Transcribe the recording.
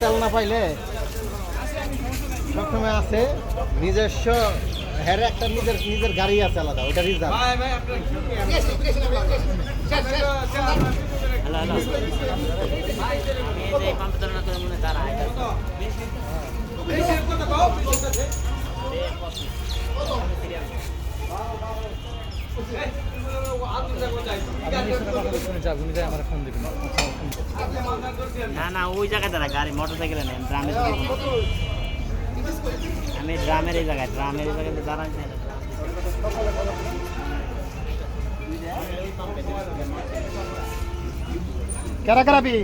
তেল না পাইলে সবসময় আছে নিজস্ব হ্যাঁ একটা নিজের নিজের গাড়ি আছে আলাদা ওটা রিজার্ভ। না না ওই জায়গায় দাঁড়া গাড়ি মোটর সাইকেলে নেই ড্রামের আমি ড্রামের এই জায়গায় দাঁড়াই কারা কারাবি